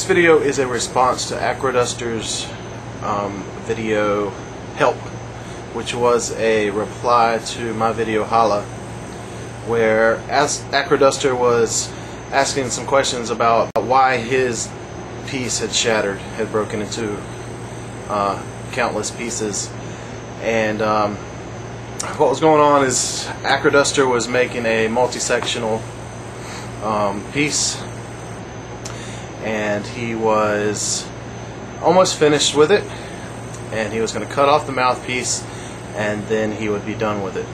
video is a response to Acroduster's video Help, which was a reply to my video Holla, where Acroduster was asking some questions about why his piece had shattered, had broken into countless pieces. And what was going on is Acroduster was making a multi-sectional piece, and he was almost finished with it, and he was going to cut off the mouthpiece and then he would be done with it.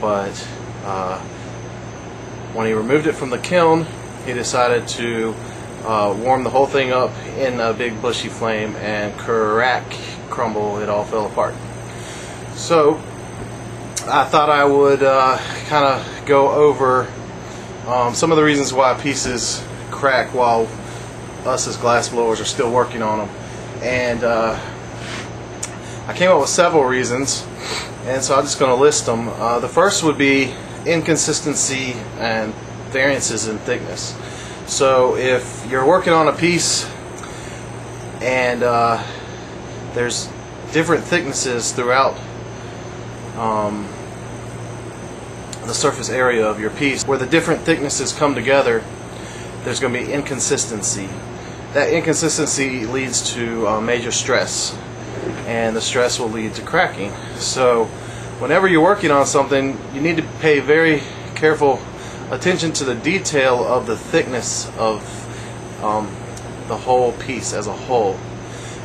But when he removed it from the kiln, he decided to warm the whole thing up in a big bushy flame, and crumble, it all fell apart. So I thought I would kind of go over some of the reasons why pieces crack while us as glass blowers are still working on them. And I came up with several reasons, and so I'm just going to list them. The first would be inconsistency and variances in thickness. So if you're working on a piece and there's different thicknesses throughout the surface area of your piece, where the different thicknesses come together, there's going to be inconsistency. That inconsistency leads to major stress, and the stress will lead to cracking. So whenever you're working on something, you need to pay very careful attention to the detail of the thickness of the whole piece as a whole,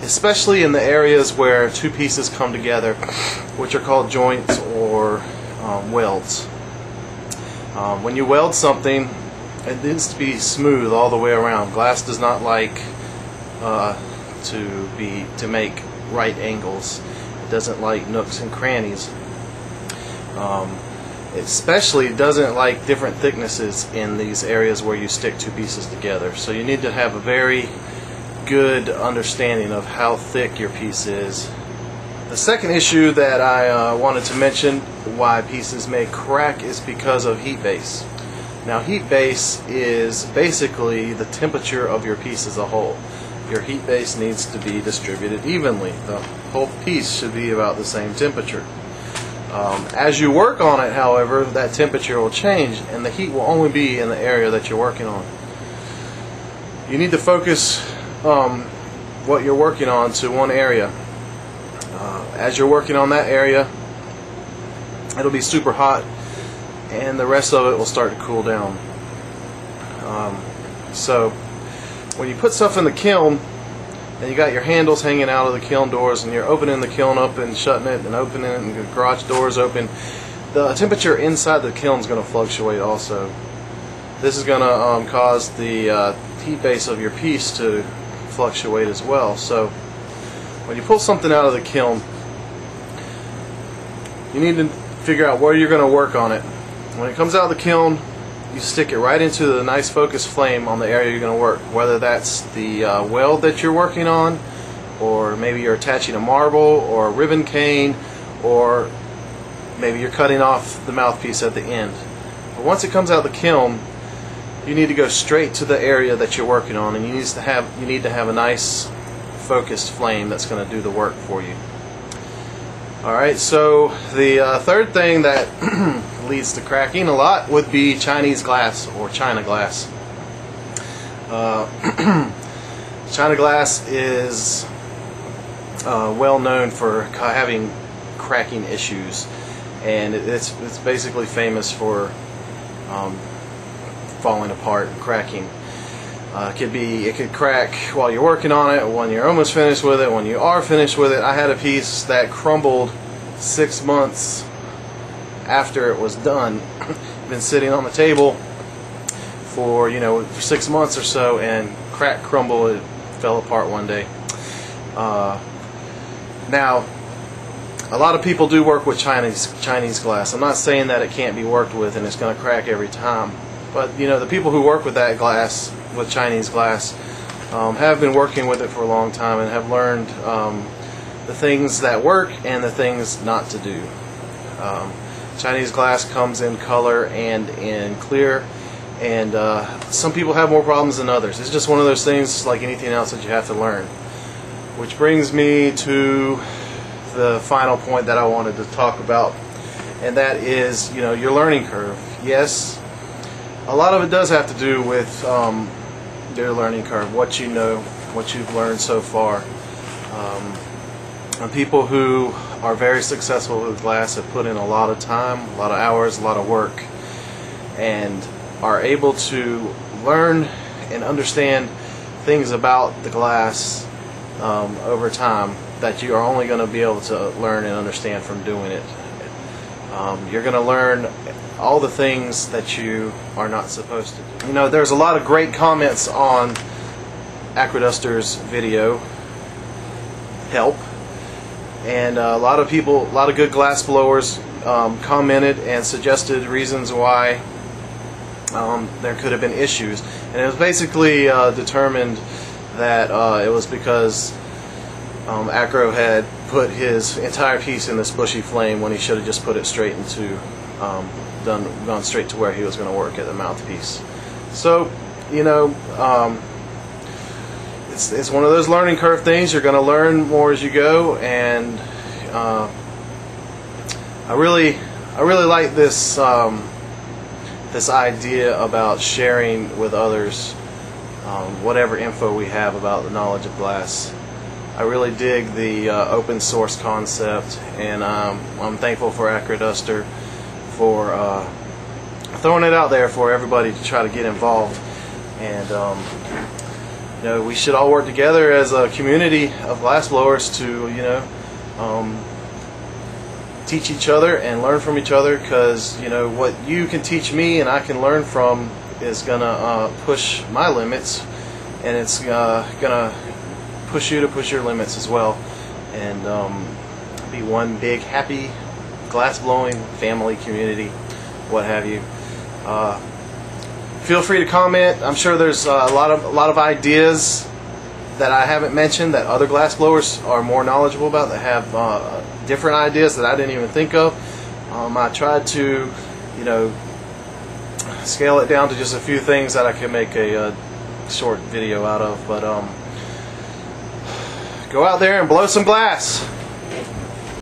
especially in the areas where two pieces come together, which are called joints or welds. When you weld something, it needs to be smooth all the way around. Glass does not like to make right angles. It doesn't like nooks and crannies. Especially doesn't like different thicknesses in these areas where you stick two pieces together. So you need to have a very good understanding of how thick your piece is. The second issue that I wanted to mention why pieces may crack is because of heat base. Now, heat base is basically the temperature of your piece as a whole. Your heat base needs to be distributed evenly. The whole piece should be about the same temperature. As you work on it, however, that temperature will change, and the heat will only be in the area that you're working on. You need to focus what you're working on to one area. As you're working on that area, it'll be super hot, and the rest of it will start to cool down. So when you put stuff in the kiln and you got your handles hanging out of the kiln doors, and you're opening the kiln up and shutting it and opening it, and the garage doors open, the temperature inside the kiln is going to fluctuate also. This is going to cause the heat base of your piece to fluctuate as well. So when you pull something out of the kiln, you need to figure out where you're going to work on it. When it comes out of the kiln, you stick it right into the nice focused flame on the area you're going to work, whether that's the weld that you're working on, or maybe you're attaching a marble or a ribbon cane, or maybe you're cutting off the mouthpiece at the end. But once it comes out of the kiln, you need to go straight to the area that you're working on, and you need to have a nice focused flame that's going to do the work for you. Alright, so the third thing that leads to cracking a lot would be Chinese glass or China glass. China glass is well known for having cracking issues, and it's basically famous for falling apart and cracking. It could crack while you're working on it, when you're almost finished with it, when you are finished with it. I had a piece that crumbled 6 months after it was done. Been sitting on the table for 6 months or so, and crumble, it fell apart one day. Now, a lot of people do work with Chinese glass. I'm not saying that it can't be worked with and it's going to crack every time, but the people who work with that glass, with Chinese glass, have been working with it for a long time and have learned the things that work and the things not to do. Chinese glass comes in color and in clear, and some people have more problems than others. It's just one of those things, like anything else, that you have to learn. Which brings me to the final point that I wanted to talk about, and that is, your learning curve. Yes, a lot of it does have to do with your learning curve, what you know, what you've learned so far. And people who are very successful with glass have put in a lot of time, a lot of hours, a lot of work, and are able to learn and understand things about the glass over time that you are only going to be able to learn and understand from doing it. You're going to learn all the things that you are not supposed to do. There's a lot of great comments on Acroduster's video help, and a lot of people, a lot of good glass blowers commented and suggested reasons why there could have been issues, and it was basically determined that it was because Acro had put his entire piece in this bushy flame when he should have just put it straight into gone straight to where he was going to work at the mouthpiece. So it's one of those learning curve things. You're going to learn more as you go, and I really like this this idea about sharing with others whatever info we have about the knowledge of glass. I really dig the open source concept, and I'm thankful for Acroduster for throwing it out there for everybody to try to get involved. And we should all work together as a community of glass blowers to teach each other and learn from each other, because what you can teach me and I can learn from is gonna push my limits, and it's gonna push you to push your limits as well, and be one big happy glass blowing family, community, what have you. Feel free to comment. I'm sure there's a lot of ideas that I haven't mentioned that other glass blowers are more knowledgeable about, that have different ideas that I didn't even think of. I tried to scale it down to just a few things that I can make a short video out of, but go out there and blow some glass.